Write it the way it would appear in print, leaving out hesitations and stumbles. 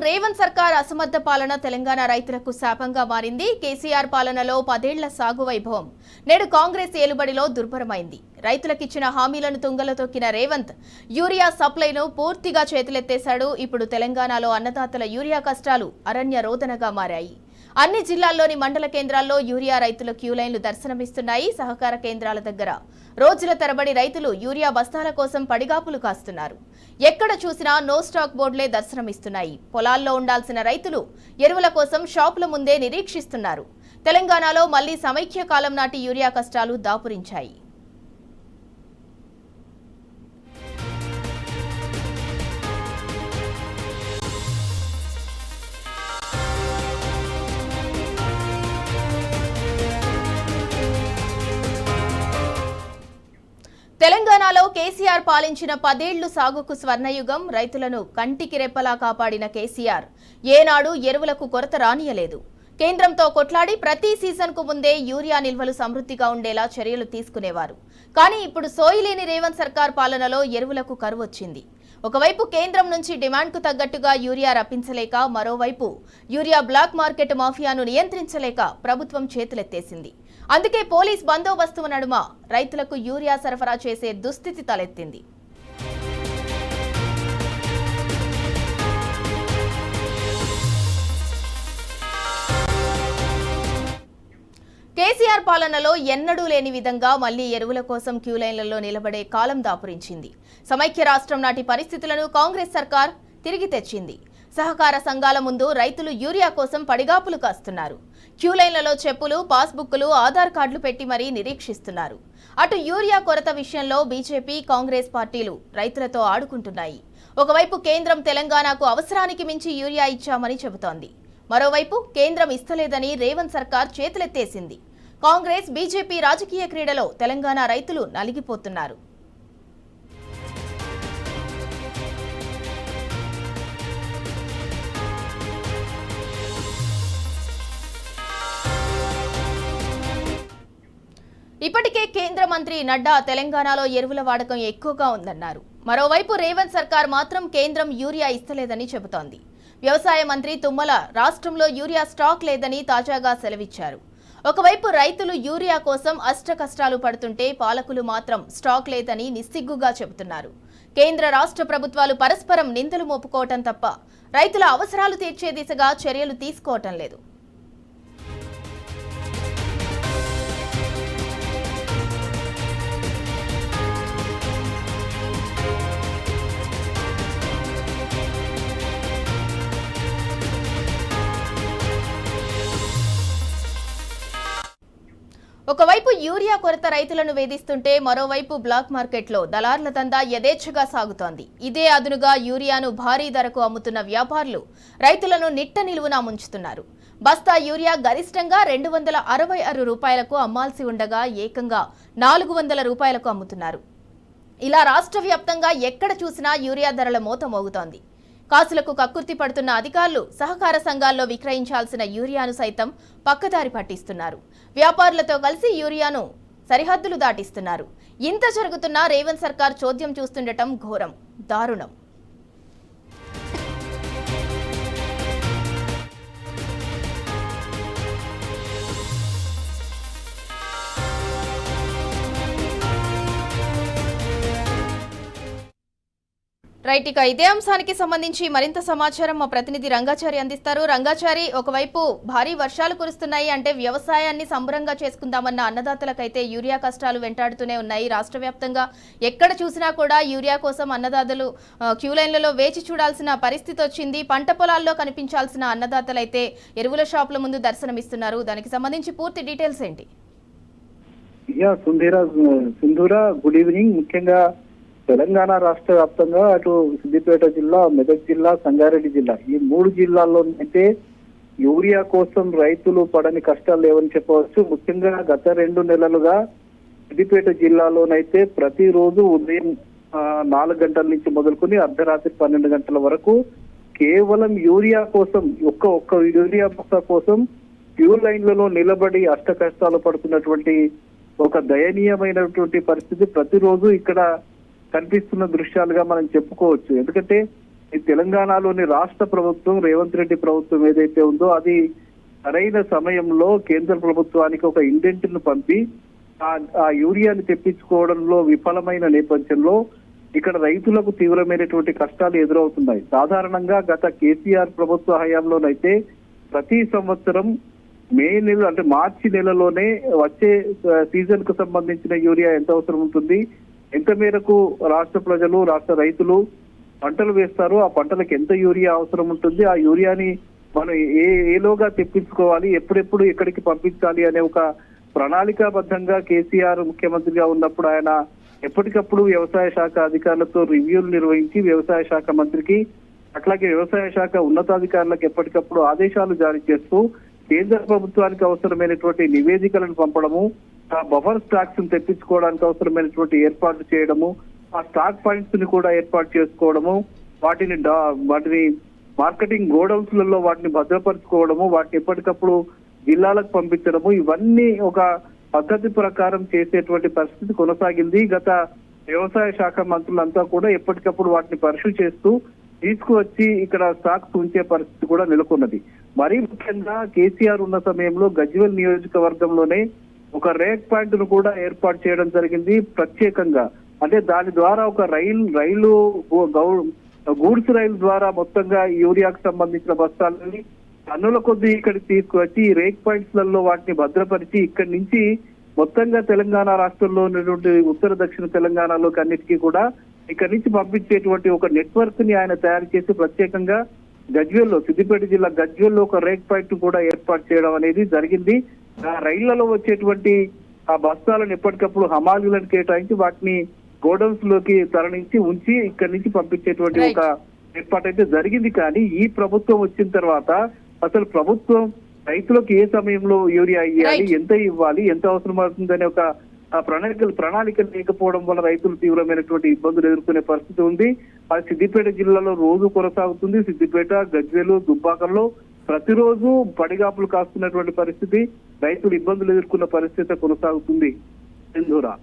రేవంత్ సర్కార్ అసమర్థ పాలన తెలంగాణ రైతులకు శాపంగా మారింది. కేసీఆర్ పాలనలో 10 ఏళ్ల సాగు వైభవం నేడు కాంగ్రెస్ ఏలుబడిలో దుర్భరమైంది. రైతులకిచ్చిన హామీలను తుంగలో తొక్కిన రేవంత్ యూరియా సప్లైను పూర్తిగా చేతులెత్తేశాడు. ఇప్పుడు తెలంగాణలో అన్నదాతల యూరియా కష్టాలు అరణ్య రోదనగా మారాయి. అన్ని జిల్లాల్లోని మండల కేంద్రాల్లో యూరియా రైతుల క్యూలైన్లు దర్శనమిస్తున్నాయి. సహకార కేంద్రాల దగ్గర రోజుల తరబడి రైతులు యూరియా బస్తాల కోసం పడిగాపులు కాస్తున్నారు. ఎక్కడ చూసినా నో స్టాక్ బోర్డులే దర్శనమిస్తున్నాయి. పొలాల్లో ఉండాల్సిన రైతులు ఎరువుల కోసం షాపుల ముందే నిరీక్షిస్తున్నారు. తెలంగాణలో మళ్లీ సమైక్య కాలం నాటి యూరియా కష్టాలు దాపురించాయి. తెలంగాణలో కేసీఆర్ పాలించిన 10 ఏళ్లు సాగుకు స్వర్ణయుగం. రైతులను కంటికి రెప్పలా కాపాడిన కేసీఆర్ ఏనాడు ఎరువులకు కొరత రానియలేదు. కేంద్రంతో కొట్లాడి ప్రతి సీజన్కు ముందే యూరియా నిల్వలు సమృద్ధిగా ఉండేలా చర్యలు తీసుకునేవారు. కానీ ఇప్పుడు సోయిలేని రేవంత్ సర్కార్ పాలనలో ఎరువులకు కరువు వచ్చింది. ఒకవైపు కేంద్రం నుంచి డిమాండ్కు తగ్గట్టుగా యూరియా రప్పించలేక, మరోవైపు యూరియా బ్లాక్ మార్కెట్ మాఫియాను నియంత్రించలేక ప్రభుత్వం చేతులెత్తేసింది. అందుకే పోలీస్ బందోబస్తు నడుమ రైతులకు యూరియా సరఫరా చేసే దుస్థితి తలెత్తింది. కేసీఆర్ పాలనలో ఎన్నడూ లేని విధంగా మళ్లీ ఎరువుల కోసం క్యూలైన్లలో నిలబడే కాలం దాపురించింది. సమైక్య రాష్ట్రం నాటి పరిస్థితులను కాంగ్రెస్ సర్కార్ తిరిగి తెచ్చింది. సహకార సంఘాల ముందు రైతులు యూరియా కోసం పడిగాపులు కాస్తున్నారు. క్యూలైన్లలో చెప్పులు, పాస్బుక్లు, ఆధార్ కార్డులు పెట్టి మరీ నిరీక్షిస్తున్నారు. అటు యూరియా కొరత విషయంలో బీజేపీ, కాంగ్రెస్ పార్టీలు రైతులతో ఆడుకుంటున్నాయి. ఒకవైపు కేంద్రం తెలంగాణకు అవసరానికి మించి యూరియా ఇచ్చామని చెబుతోంది. మరోవైపు కేంద్రం ఇస్తలేదని రేవంత్ సర్కార్ చేతులెత్తేసింది. కాంగ్రెస్, బీజేపీ రాజకీయ క్రీడలో తెలంగాణ రైతులు నలిగిపోతున్నారు. ఇప్పటికే కేంద్ర మంత్రి నడ్డా తెలంగాణలో ఎరువుల వాడకం ఎక్కువగా ఉందన్నారు. మరోవైపు రేవంత్ సర్కార్ మాత్రం కేంద్రం యూరియా ఇస్తలేదని చెబుతోంది. వ్యవసాయ మంత్రి తుమ్మల రాష్ట్రంలో యూరియా స్టాక్ లేదని తాజాగా సెలవిచ్చారు. ఒకవైపు రైతులు యూరియా కోసం అష్టకష్టాలు పడుతుంటే పాలకులు మాత్రం స్టాక్ లేదని నిస్సిగ్గుగా చెబుతున్నారు. కేంద్ర రాష్ట్ర ప్రభుత్వాలు పరస్పరం నిందలు మోపుకోవటం తప్ప రైతుల అవసరాలు తీర్చే దిశగా చర్యలు తీసుకోవటం లేదు. ఒకవైపు యూరియా కొరత రైతులను వేధిస్తుంటే మరోవైపు బ్లాక్ మార్కెట్లో దళార్ల దందా యథేచ్ఛగా సాగుతోంది. ఇదే అదునుగా యూరియాను భారీ ధరకు అమ్ముతున్న వ్యాపారులు రైతులను నిట్ట నిలువునా ముంచుతున్నారు. బస్తా యూరియా గరిష్టంగా 266 రూపాయలకు అమ్మాల్సి ఉండగా ఏకంగా 400 రూపాయలకు అమ్ముతున్నారు. ఇలా రాష్ట్ర వ్యాప్తంగా ఎక్కడ చూసినా యూరియా ధరల మోత మోగుతోంది. కాసులకు కక్కుర్తి పడుతున్న అధికారులు సహకార సంఘాల్లో విక్రయించాల్సిన యూరియాను సైతం పక్కదారి పట్టిస్తున్నారు. వ్యాపారులతో కలిసి యూరియాను సరిహద్దులు దాటిస్తున్నారు. ఇంత జరుగుతున్నా రేవంత్ సర్కార్ చోద్యం చూస్తుండటం ఘోరం, దారుణం. రైట్, ఇక ఇదే అంశానికి సంబంధించి మరింత సమాచారం మా ప్రతినిధి రంగాచారి అందిస్తారు. రంగాచారి, ఒకవైపు భారీ వర్షాలు కురుస్తున్నాయి అంటే వ్యవసాయాన్ని సంబరంగా చేసుకుందామన్న అన్నదాతలకైతే యూరియా కష్టాలు వెంటాడుతూనే ఉన్నాయి. రాష్ట్ర వ్యాప్తంగా ఎక్కడ చూసినా కూడా యూరియా కోసం అన్నదాతలు క్యూలైన్లలో వేచి చూడాల్సిన పరిస్థితి వచ్చింది. పంట పొలాల్లో కనిపించాల్సిన అన్నదాతలైతే ఎరువుల షాపుల ముందు దర్శనమిస్తున్నారు. దానికి సంబంధించి పూర్తి డీటెయిల్స్ ఏంటి? Sindhura, good evening. ముఖ్యంగా తెలంగాణ రాష్ట్ర వ్యాప్తంగా అటు సిద్దిపేట జిల్లా, మెదక్ జిల్లా, సంగారెడ్డి జిల్లా ఈ 3 జిల్లాల్లో అయితే యూరియా కోసం రైతులు పడని కష్టాలు లేవని చెప్పవచ్చు. ముఖ్యంగా గత 2 నెలలుగా సిద్దిపేట జిల్లాలోనైతే ప్రతిరోజు ఉదయం 4 గంటల నుంచి మొదలుకొని అర్ధరాత్రి 12 గంటల వరకు కేవలం యూరియా కోసం ఒక్క యూరియా బస్తా కోసం క్యూ లైన్లలో నిలబడి అష్ట కష్టాలు పడుతున్నటువంటి ఒక దయనీయమైనటువంటి పరిస్థితి ప్రతిరోజు ఇక్కడ కనిపిస్తున్న దృశ్యాలుగా మనం చెప్పుకోవచ్చు. ఎందుకంటే ఈ తెలంగాణలోని రాష్ట్ర ప్రభుత్వం రేవంత్ రెడ్డి ప్రభుత్వం ఏదైతే ఉందో అది సరైన సమయంలో కేంద్ర ప్రభుత్వానికి ఒక ఇండెంట్ ను పంపి ఆ యూరియాని తెప్పించుకోవడంలో విఫలమైన నేపథ్యంలో ఇక్కడ రైతులకు తీవ్రమైనటువంటి కష్టాలు ఎదురవుతున్నాయి. సాధారణంగా గత కేసీఆర్ ప్రభుత్వ హయాంలోనైతే ప్రతి సంవత్సరం మే నెల అంటే మార్చి నెలలోనే వచ్చే సీజన్ కు సంబంధించిన యూరియా ఎంత అవసరం ఉంటుంది, ఎంత మేరకు రాష్ట్ర ప్రజలు రాష్ట్ర రైతులు పంటలు వేస్తారు, ఆ పంటలకు ఎంత యూరియా అవసరం ఉంటుంది, ఆ యూరియాని మనం ఏలోగా తెప్పించుకోవాలి, ఎప్పుడెప్పుడు ఎక్కడికి పంపించాలి అనే ఒక ప్రణాళికాబద్ధంగా కేసీఆర్ ముఖ్యమంత్రిగా ఉన్నప్పుడు ఆయన ఎప్పటికప్పుడు వ్యవసాయ శాఖ అధికారులతో రివ్యూలు నిర్వహించి వ్యవసాయ శాఖ మంత్రికి అట్లాగే వ్యవసాయ శాఖ ఉన్నతాధికారులకు ఎప్పటికప్పుడు ఆదేశాలు జారీ చేస్తూ కేంద్ర ప్రభుత్వానికి అవసరమైనటువంటి నివేదికలను పంపడము, ఆ బఫర్ స్టాక్స్ ను తెప్పించుకోవడానికి అవసరమైనటువంటి ఏర్పాట్లు చేయడము, ఆ స్టాక్ పాయింట్స్ ని కూడా ఏర్పాటు చేసుకోవడము, వాటిని మార్కెటింగ్ గోడౌన్స్ లలో వాటిని భద్రపరచుకోవడము, వాటిని ఎప్పటికప్పుడు జిల్లాలకు పంపించడము, ఇవన్నీ ఒక పద్ధతి ప్రకారం చేసేటువంటి పరిస్థితి కొనసాగింది. గత వ్యవసాయ శాఖ మంత్రులంతా కూడా ఎప్పటికప్పుడు వాటిని పరిశీలి చేస్తూ తీసుకువచ్చి ఇక్కడ స్టాక్స్ ఉంచే పరిస్థితి కూడా నెలకొన్నది. మరీ ముఖ్యంగా కేసీఆర్ ఉన్న సమయంలో గజ్వేల్ నియోజకవర్గంలోనే ఒక రేక్ పాయింట్ ను కూడా ఏర్పాటు చేయడం జరిగింది ప్రత్యేకంగా. అంటే దాని ద్వారా ఒక రైలు గూడ్స్ రైలు ద్వారా మొత్తంగా యూరియాకు సంబంధించిన బస్తాలని టన్నుల కొద్ది ఇక్కడికి తీసుకువచ్చి ఈ రేక్ పాయింట్స్ లలో వాటిని భద్రపరిచి ఇక్కడి నుంచి మొత్తంగా తెలంగాణ రాష్ట్రంలో ఉన్నటువంటి ఉత్తర దక్షిణ తెలంగాణలోకి అన్నిటికీ కూడా ఇక్కడి నుంచి పంపించేటువంటి ఒక నెట్వర్క్ ని ఆయన తయారు చేసి ప్రత్యేకంగా గజ్వేల్లో సిద్దిపేట జిల్లా గజ్వేల్లో ఒక రేక్ పాయింట్ కూడా ఏర్పాటు చేయడం అనేది జరిగింది. ఆ రైళ్లలో వచ్చేటువంటి ఆ బస్తాలను ఎప్పటికప్పుడు హమాలీలను కేటాయించి వాటిని గోడౌన్స్ లోకి తరలించి ఉంచి ఇక్కడి నుంచి పంపించేటువంటి ఒక ఏర్పాటు అయితే జరిగింది. కానీ ఈ ప్రభుత్వం వచ్చిన తర్వాత అసలు ప్రభుత్వం రైతులకు ఏ సమయంలో యూరియా ఇవ్వాలి, ఎంత ఇవ్వాలి, ఎంత అవసరం అవుతుందనే ఒక ప్రణాళిక లేకపోవడం వల్ల రైతులు తీవ్రమైనటువంటి ఇబ్బందులు ఎదుర్కొనే పరిస్థితి ఉంది. అది సిద్దిపేట జిల్లాలో రోజు కొనసాగుతుంది. సిద్దిపేట, గజ్వేలు, దుబ్బాకల్లో ప్రతిరోజు పడిగాపులు కాస్తున్నటువంటి పరిస్థితి, రైతులు ఇబ్బందులు ఎదుర్కొన్న పరిస్థితి కొనసాగుతుంది. సింధూరా.